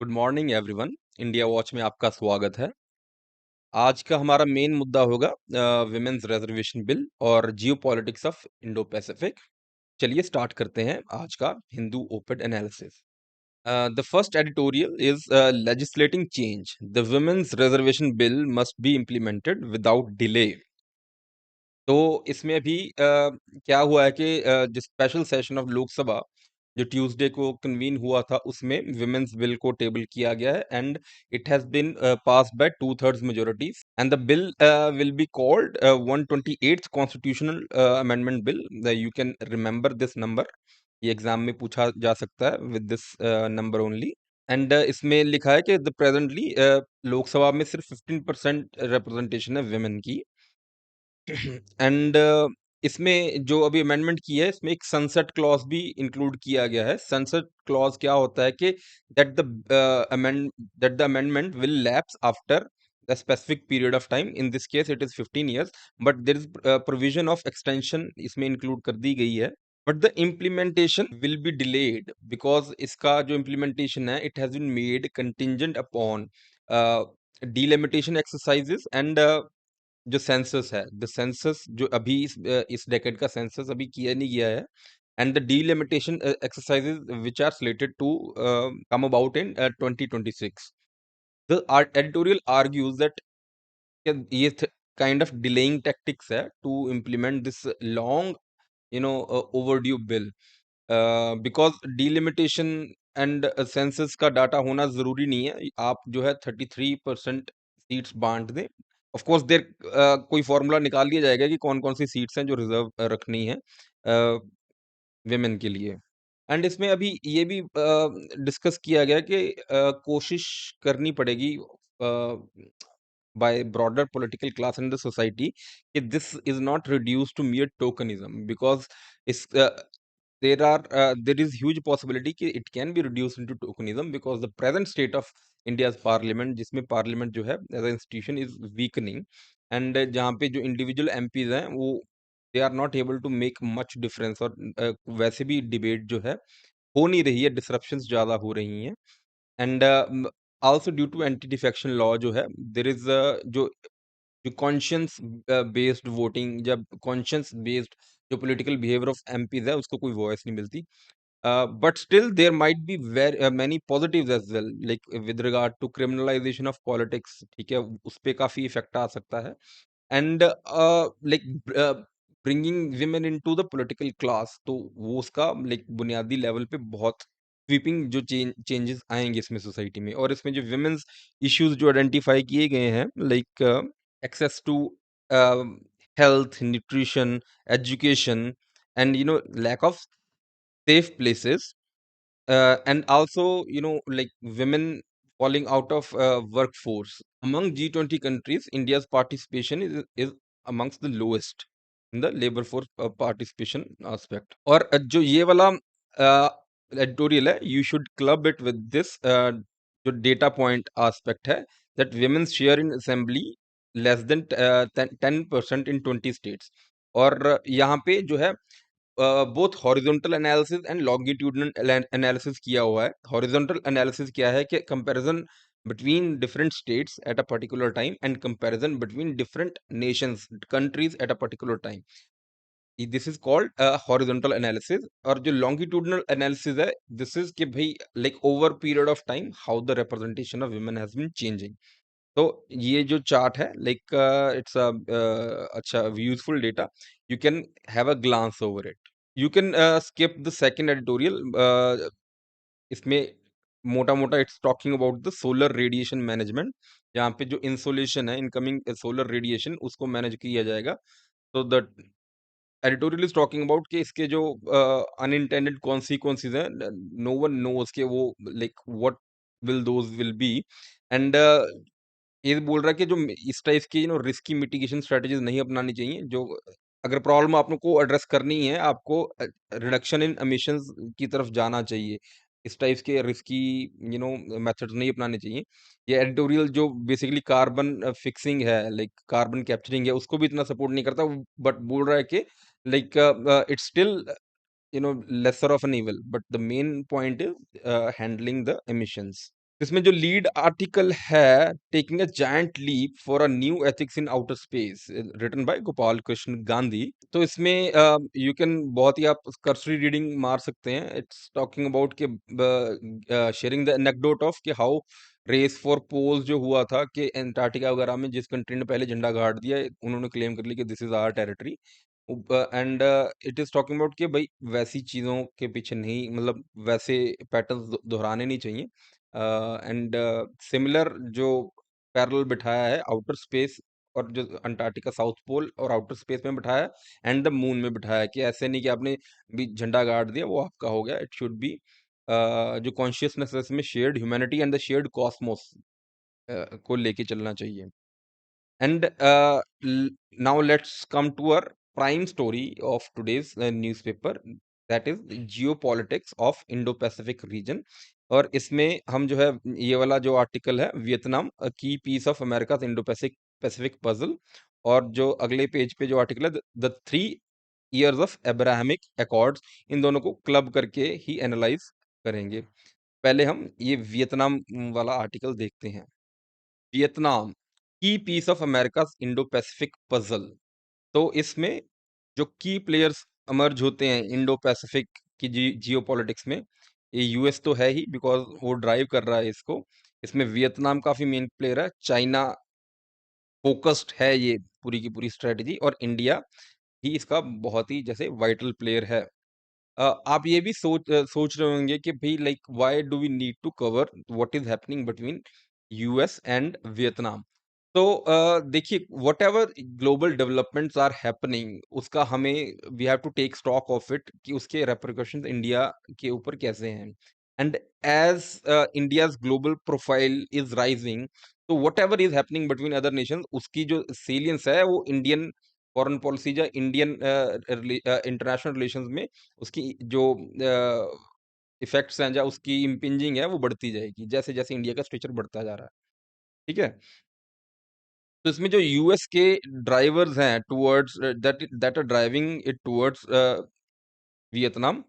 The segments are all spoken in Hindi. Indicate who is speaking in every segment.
Speaker 1: Good morning everyone. India watch में आपका स्वागत है। आज का हमारा मेन मुद्दा होगा विमेन्स रिजर्वेशन बिल और geopolitics of Indo Pacific. चलिए स्टार्ट करते हैं आज का Hindu op ed analysis. The first editorial is legislating change. The women's reservation bill must be implemented without delay. तो इसमें अभी क्या हुआ है कि जो स्पेशल सेशन ऑफ लोकसभा जो ट्यूसडे को कन्वीन हुआ था उसमें विमेन्स बिल को टेबल किया गया है and it has been passed by 2/3 majority and the bill will be called 128th constitutional amendment bill. You can remember this number, ये एग्जाम में पूछा जा सकता है with this number only. And इसमें लिखा है कि द प्रेजेंटली लोकसभा में सिर्फ 15% रिप्रेजेंटेशन है विमेन की। एंड इसमें जो अभी अमेंडमेंट की है इसमें एक सनसेट क्लॉज भी इंक्लूड किया गया है। सनसेट क्लॉज क्या होता है कि that the amendment will lapse after a specific period of time. In this case it is 15 years, but there is provision of extension इसमें इंक्लूड कर दी गई है, but the implementation will be delayed because इसका जो implementation है it has been made contingent upon delimitation exercises and जो सेंसस है, द सेंसस जो अभी इस डेकेड का सेंसस अभी किया नहीं गया है and the delimitation exercises which are slated to come about in 2026। The editorial argues that ये काइंड ऑफ डिलेइंग टैक्टिक्स है to implement this long overdue bill because delimitation and census का डाटा होना जरूरी नहीं है। आप जो है 33% सीट्स बांट दें, ऑफ कोर्स देर कोई फॉर्मूला निकाल लिया जाएगा कि कौन कौन सी सीट्स हैं जो रिजर्व रखनी है विमेन के लिए। एंड इसमें अभी ये भी डिस्कस किया गया कि कोशिश करनी पड़ेगी by broader political class in the society कि this is not reduced to mere tokenism because is there is huge possibility कि it can be reduced into tokenism because the present state of India's parliament जिसमें parliament जो है as an institution is weakening and जहाँ पे जो individual MPs हैं वो they are not able to make much difference और वैसे भी debate जो है हो नहीं रही है, disruptions ज़्यादा हो रही हैं and also due to anti defection law जो है देयर इज जो जो कॉन्शियंस बेस्ड वोटिंग, जब कॉन्शियंस बेस्ड जो पॉलिटिकल बिहेवियर ऑफ एमपीज है उसको कोई वॉइस नहीं मिलती। But still there might be very many positives as well like with regard to criminalisation of politics, ठीक है, उस पे काफी इफेक्ट आ सकता है and like bringing women into the political class, तो वो उसका लाइक बुनियादी लेवल पे बहुत स्वीपिंग जो चेंजेस आएंगे इसमें सोसाइटी में। और इसमें जो विमेन्स इश्यूज जो आइडेंटिफाई किए गए हैं like access to health, nutrition, education, and lack of safe places, and also like women falling out of workforce among G20 countries. India's participation is amongst the lowest in the labor force participation aspect. और जो ये वाला एडिटोरियल है, you should club it with this जो डेटा पॉइंट एस्पेक्ट है that women's share in assembly less than 10% in 20 states. और यहाँ पे जो है both horizontal analysis and longitudinal analysis किया हुआ है। हॉरिजॉन्टल एनालिसिस क्या है कि comparison between different states at a particular time and comparison between different nations, countries at a particular time. This is called horizontal analysis. और जो लॉन्गिट्यूडनल एनालिसिस है दिस इज कि भाई like over period of time how the representation of women has been changing. तो ये जो चार्ट है लाइक इट्स अ अच्छा useful data, you can have a glance over it. You can skip the second editorial. इसमें मोटा मोटा it's talking about the solar radiation management, जहाँ पे जो इंसोलेशन है इनकमिंग सोलर रेडिएशन उसको मैनेज किया जाएगा। तो the editorial is talking about कि इसके जो अनइंटेंडेड कॉन्सिक्वेंसेज हैं नो वन नोज के वो like what will those will be. And ये बोल रहा है कि जो इस टाइप की रिस्की मिटिगेशन स्ट्रेटजीज नहीं अपनानी चाहिए। जो अगर प्रॉब्लम आपको एड्रेस करनी है आपको रिडक्शन इन एमिशंस की तरफ जाना चाहिए, इस टाइप के रिस्की मेथड्स नहीं अपनाने चाहिए। ये एडिटोरियल जो बेसिकली कार्बन फिक्सिंग है लाइक कार्बन कैप्चरिंग है उसको भी इतना सपोर्ट नहीं करता, बट बोल रहा है कि like it's still lesser of an evil, but the main point is handling the emissions. इसमें जो लीड आर्टिकल है, taking a giant leap for a new ethics in outer space, written by Gopal Krishna Gandhi. तो इसमें यू कैन बहुत ही आप कर्सरी रीडिंग मार सकते हैं। इट्स टॉकिंग अबाउट के शेयरिंग द एनेक्डोट ऑफ कि हाउ रेस फॉर पोल्स जो हुआ था कि एंटार्क्टिका वगैरह में जिस कंट्री ने पहले झंडा गाड़ दिया, उन्होंने क्लेम कर लिया कि this is our territory. And it is talking about कि भाई वैसी चीजों के पीछे नहीं, मतलब वैसे पैटर्न्स दोहराने नहीं चाहिए। एंड सिमिलर जो पैरेलल बिठाया है आउटर स्पेस और जो अंटार्कटिका साउथ पोल और आउटर स्पेस में बिठाया है एंड द मून में बिठाया है, कि ऐसे नहीं कि आपने भी झंडा गाड़ दिया वो आपका हो गया। इट शुड बी जो कॉन्शियसनेस है इसमें shared humanity and the shared Cosmos को लेके चलना चाहिए। And now let's come to our prime story of today's newspaper, that is geopolitics of Indo-Pacific region। और इसमें हम जो है ये वाला जो आर्टिकल है, वियतनाम की piece of America Indo Pacific puzzle, और जो अगले पेज पे जो आर्टिकल है, the 3 years of Abrahamic accords, इन दोनों को क्लब करके ही एनालाइज करेंगे। पहले हम ये वियतनाम वाला आर्टिकल देखते हैं। वियतनाम की piece of America's Indo Pacific puzzle. तो इसमें जो की प्लेयर्स अमर्ज होते हैं इंडो पैसिफिक की जियो पॉलिटिक्स में, ये यूएस तो है ही बिकॉज वो ड्राइव कर रहा है इसको। इसमें वियतनाम काफी मेन प्लेयर है, चाइना फोकस्ड है ये पूरी की पूरी स्ट्रेटजी, और इंडिया ही इसका बहुत ही जैसे वाइटल प्लेयर है। आप ये भी सोच रहे होंगे कि भाई like why do we need to cover what is happening between US and Vietnam. तो देखिए, whatever global developments are happening, उसका हमें we have to take stock of it कि उसके रेपरिकॉशंस इंडिया के ऊपर कैसे हैं। And as India's global profile is rising, तो whatever is happening between other nation, उसकी जो सेलियंस है वो इंडियन फॉरेन पॉलिसी या इंडियन इंटरनेशनल रिलेशंस में उसकी जो इफेक्ट्स हैं या उसकी इम्पिंजिंग है वो बढ़ती जाएगी जैसे जैसे इंडिया का स्ट्रक्चर बढ़ता जा रहा है। ठीक है। तो इसमें जो यूएस के ड्राइवर्स हैं towards that that are driving it towards Vietnam,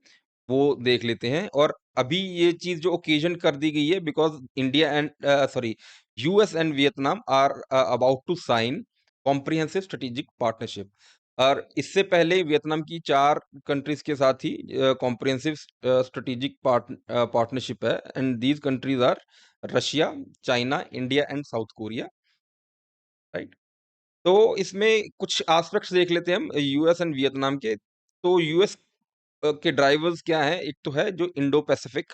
Speaker 1: वो देख लेते हैं। और अभी ये चीज जो ओकेजन कर दी गई है because India and sorry US and Vietnam are about to sign comprehensive strategic partnership. और इससे पहले वियतनाम की 4 कंट्रीज के साथ ही कॉम्प्रिहेंसिव स्ट्रेटेजिक पार्टनरशिप है, and these countries are Russia, China, India and South Korea. Right. तो इसमें कुछ एस्पेक्ट्स देख लेते हैं हम यूएस एंड वियतनाम के। तो यूएस के ड्राइवर्स क्या हैं? एक तो है जो इंडो पैसिफिक,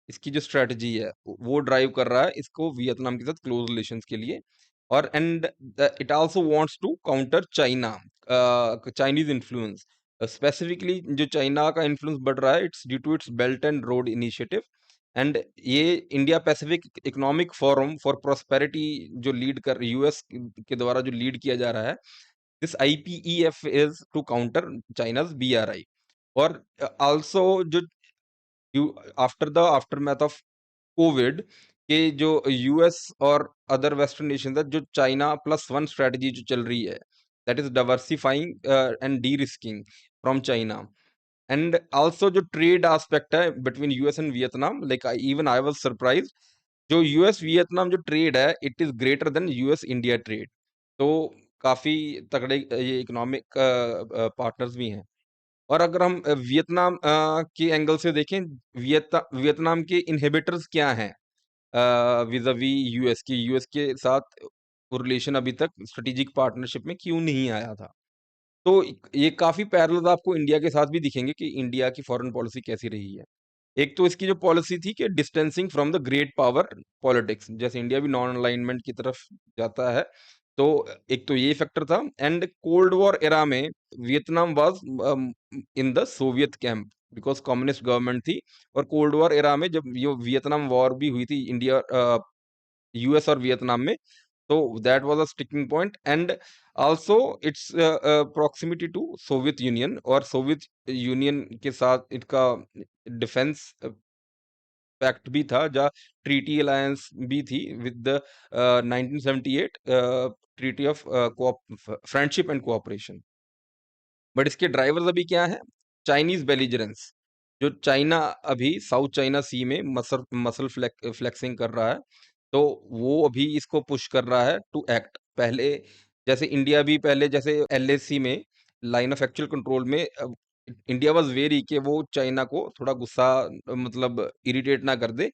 Speaker 1: इसकी जो स्ट्रेटजी है वो ड्राइव कर रहा है इसको वियतनाम के साथ क्लोज रिलेशंस के लिए। और and it also wants to counter China, Chinese influence. Specifically जो चाइना का इन्फ्लुएंस बढ़ रहा है, it's due to its Belt and road Initiative. And ये India Pacific Economic Forum for Prosperity जो लीड कर यूएस के द्वारा जो लीड किया जा रहा है, this IPEF is to counter China's BRI। और आल्सो जो यू after the aftermath of Covid के जो यूएस और अदर वेस्टर्न नेशन है, जो चाइना +1 स्ट्रेटजी जो चल रही है, that is diversifying and D risking from China. And also जो ट्रेड एस्पेक्ट है between US and Vietnam, like even I was surprised, जो यूएस वियतनाम जो ट्रेड है it is greater than US India trade. तो काफी तगड़े ये इकोनॉमिक पार्टनर्स भी हैं। और अगर हम वियतनाम के एंगल से देखें, वियतनाम के इनहिबिटर्स क्या हैं विज़ावी यूएस के साथ वो रिलेशन अभी तक स्ट्रेटेजिक पार्टनरशिप में क्यों नहीं आया था? तो ये काफ़ी पैरेलल्स आपको इंडिया के साथ भी दिखेंगे कि इंडिया की फॉरेन पॉलिसी कैसी रही है। एक तो इसकी जो पॉलिसी थी कि distancing from the great power politics, जैसे इंडिया भी नॉन अलाइनमेंट की तरफ जाता है। तो एक तो ये फैक्टर था। एंड कोल्ड वॉर एरा में Vietnam was in the Soviet camp because communist government थी। और कोल्ड वॉर एरा में जब ये वियतनाम वॉर भी हुई थी इंडिया यूएस और वियतनाम में, तो that was a sticking point. And also it's proximity to Soviet Union, और सोवियत यूनियन के साथ इनका डिफेंस पैक्ट भी था, जहाँ ट्रीटी अलायंस भी थी with the 1978 treaty of friendship and cooperation. But इसके ड्राइवर्स अभी क्या है? चाइनीज बेलिजरेंस। जो चाइना अभी साउथ चाइना सी में मसल मसल फ्लेक्सिंग कर रहा है, तो वो अभी इसको पुश कर रहा है टू एक्ट। पहले जैसे इंडिया भी पहले जैसे एलएसी में लाइन ऑफ एक्चुअल कंट्रोल में इंडिया वाज वेरी कि वो चाइना को थोड़ा गुस्सा मतलब इरिटेट ना कर दे।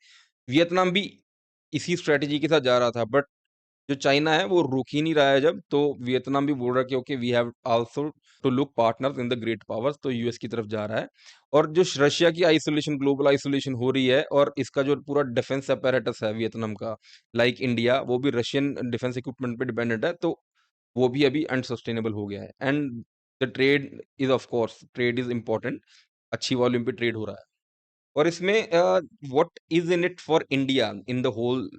Speaker 1: वियतनाम भी इसी स्ट्रेटजी के साथ जा रहा था, बट जो चाइना है वो रुक ही नहीं रहा है जब, तो वियतनाम भी बोल रहा है कि okay we have also to look partners in the great powers, तो यूएस की तरफ जा रहा है। और जो रशिया की आइसोलेशन, ग्लोबल आइसोलेशन हो रही है, और इसका जो पूरा डिफेंस अपैरेटस है वियतनाम का, लाइक इंडिया, वो भी रशियन डिफेंस इक्विपमेंट पे डिपेंडेंट है, तो वो भी अभी अनसस्टेनेबल हो गया है। And the trade is, of course trade is important, अच्छी वॉल्यूम पे ट्रेड हो रहा है। और इसमें what is in it for India in the whole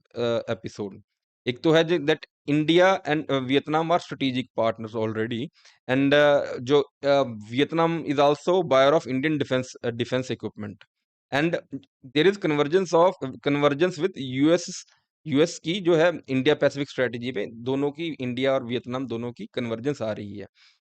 Speaker 1: episode, एक तो है that India and Vietnam are strategic partners already, and जो Vietnam is also buyer of Indian defence equipment, and there is convergence with US. US की जो है इंडिया पैसिफिक स्ट्रेटेजी पे, दोनों की, इंडिया और वियतनाम दोनों की कन्वर्जेंस आ रही है।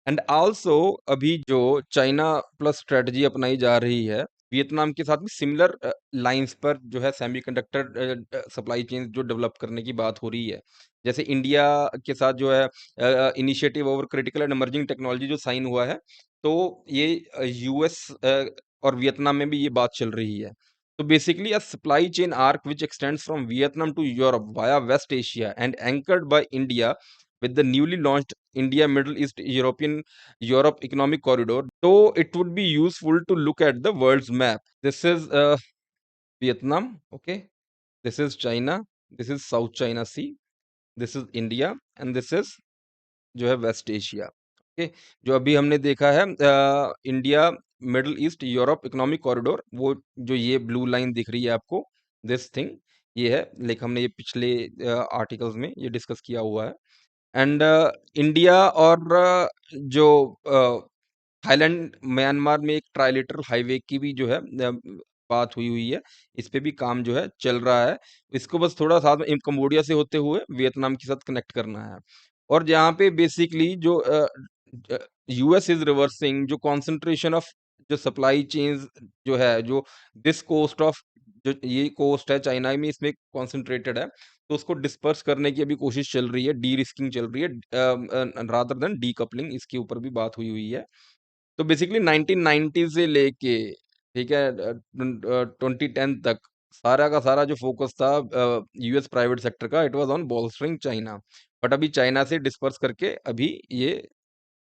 Speaker 1: एंड आल्सो अभी जो चाइना प्लस स्ट्रेटजी अपनाई जा रही है वियतनाम के साथ भी सिमिलर लाइंस पर, जो है सेमीकंडक्टर सप्लाई चेन जो डेवलप करने की बात हो रही है। जैसे इंडिया के साथ जो है initiative over critical and emerging technology जो साइन हुआ है, तो ये यूएस और वियतनाम में भी ये बात चल रही है। तो basically a supply chain arc which extends from Vietnam to Europe via West Asia and anchored by India with the newly launched India Middle East Europe Economic Corridor. So it would be useful to look at the world's map. This is Vietnam, okay? This is China. This is South China Sea. This is India, and this is जो है वेस्ट एशिया। ओके, जो अभी हमने देखा है India middle east Europe economic corridor, वो जो ये ब्लू लाइन दिख रही है आपको, दिस थिंग, ये है, लाइक हमने ये पिछले आर्टिकल्स में ये डिस्कस किया हुआ है। एंड इंडिया और जो थाईलैंड म्यांमार में एक ट्राइलेटरल हाईवे की भी जो है बात हुई हुई है, इस पे भी काम जो है चल रहा है। इसको बस थोड़ा साथ में कंबोडिया से होते हुए वियतनाम के साथ कनेक्ट करना है। और जहाँ पे बेसिकली जो यूएस इज रिवर्सिंग जो कॉन्सेंट्रेशन ऑफ जो सप्लाई चेन्स जो है, जो दिस कोस्ट ऑफ, जो ये कोस्ट है चाइना में, इसमें कॉन्सेंट्रेटेड है, तो उसको डिस्पर्स करने की अभी कोशिश चल रही है, डी रिस्किंग चल रही है रादर देन डीकपलिंग, इसके ऊपर भी बात हुई हुई है। तो बेसिकली 1990 से लेके, ठीक है, 2010 तक सारा का सारा जो फोकस था यूएस प्राइवेट सेक्टर का, it was on bolstering China. But अभी चाइना से डिस्पर्स करके अभी ये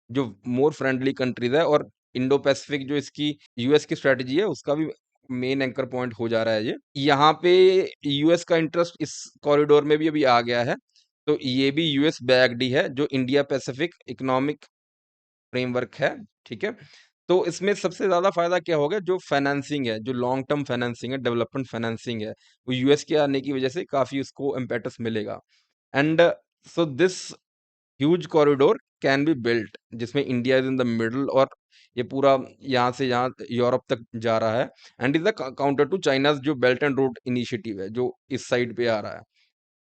Speaker 1: जो मोर फ्रेंडली कंट्रीज है, और इंडो पैसिफिक जो इसकी यूएस की स्ट्रेटजी है, उसका भी मेन एंकर पॉइंट हो जा रहा है ये। यहाँ पे यूएस का इंटरेस्ट इस कॉरिडोर में भी अभी आ गया है, तो ये भी यूएस बैक्ड ही है, जो इंडिया पैसिफिक इकोनॉमिक फ्रेमवर्क है, ठीक है। तो इसमें सबसे ज्यादा फायदा क्या होगा, जो फाइनेंसिंग है, जो लॉन्ग टर्म फाइनेंसिंग है, डेवलपमेंट फाइनेंसिंग है, वो यूएस के आने की वजह से काफी उसको इम्पेटस मिलेगा। And so this huge corridor can be built, जिसमें India is in the middle, और ये पूरा यहाँ से यहाँ यूरोप तक जा रहा है, and is the counter to China's जो बेल्ट एंड रोड इनिशिएटिव है, जो इस साइड पे आ रहा है।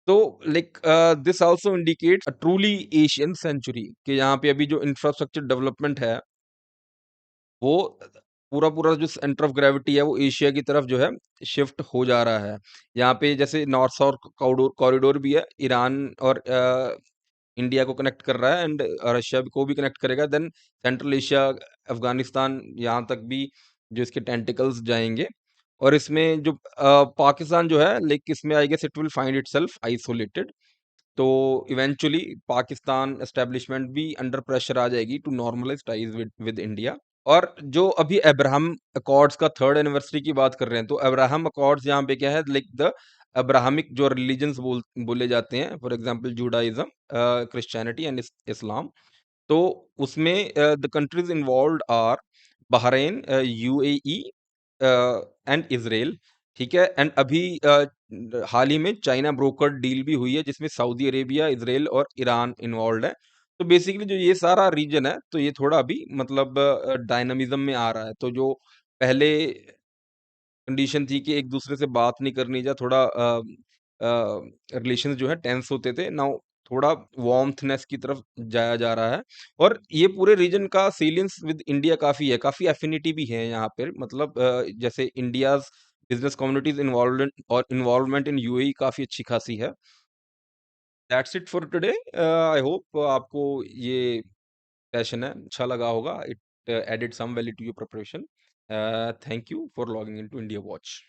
Speaker 1: तो like this also indicates a truly Asian century, कि यहाँ पे अभी जो इंफ्रास्ट्रक्चर डेवलपमेंट है, वो पूरा पूरा जो सेंटर ऑफ ग्रेविटी है, वो एशिया की तरफ जो है शिफ्ट हो जा रहा है। यहाँ पे जैसे नॉर्थ साउथ कॉरिडोर कॉरिडोर भी है, ईरान और इंडिया को कनेक्ट कर रहा है, एंड रशिया को भी कनेक्ट करेगा। देन सेंट्रल एशिया, अफगानिस्तान, यहाँ तक भी जो इसके टेंटिकल्स जाएंगे। और इसमें जो पाकिस्तान जो है, लाइक इसमें I guess it will find itself isolated, तो इवेंचुअली पाकिस्तान एस्टेब्लिशमेंट भी अंडर प्रेशर आ जाएगी to normalise ties with India. और जो अभी अब्राहम अकॉर्ड्स का थर्ड एनिवर्सरी की बात कर रहे हैं, तो अब्राहम अकॉर्ड्स यहाँ पे क्या है, लाइक द अब्राहमिक जो रिलीजन्स बोले जाते हैं, for example Judaism, Christianity and Islam. तो उसमें the countries involved are Bahrain, UAE and Israel, ठीक है। एंड अभी हाल ही में चाइना ब्रोकर डील भी हुई है, जिसमें सऊदी अरेबिया, इजराइल और ईरान इन्वॉल्व है। तो बेसिकली जो ये सारा रीजन है, तो ये थोड़ा अभी मतलब डायनामिज्म में आ रहा है। तो जो पहले कंडीशन थी कि एक दूसरे से बात नहीं करनी, या थोड़ा रिलेशन जो है टेंस होते थे, नाउ थोड़ा वार्मथनेस की तरफ जाया जा रहा है। और ये पूरे रीजन का सीलिंग्स विद इंडिया काफ़ी है, काफ़ी एफिनिटी भी है यहाँ पे, मतलब जैसे India's business communities involvement in UAE काफ़ी अच्छी खासी है। That's it for today. I hope आपको ये सेशन है अच्छा लगा होगा। It added some value to your preparation. Thank you for logging into India watch.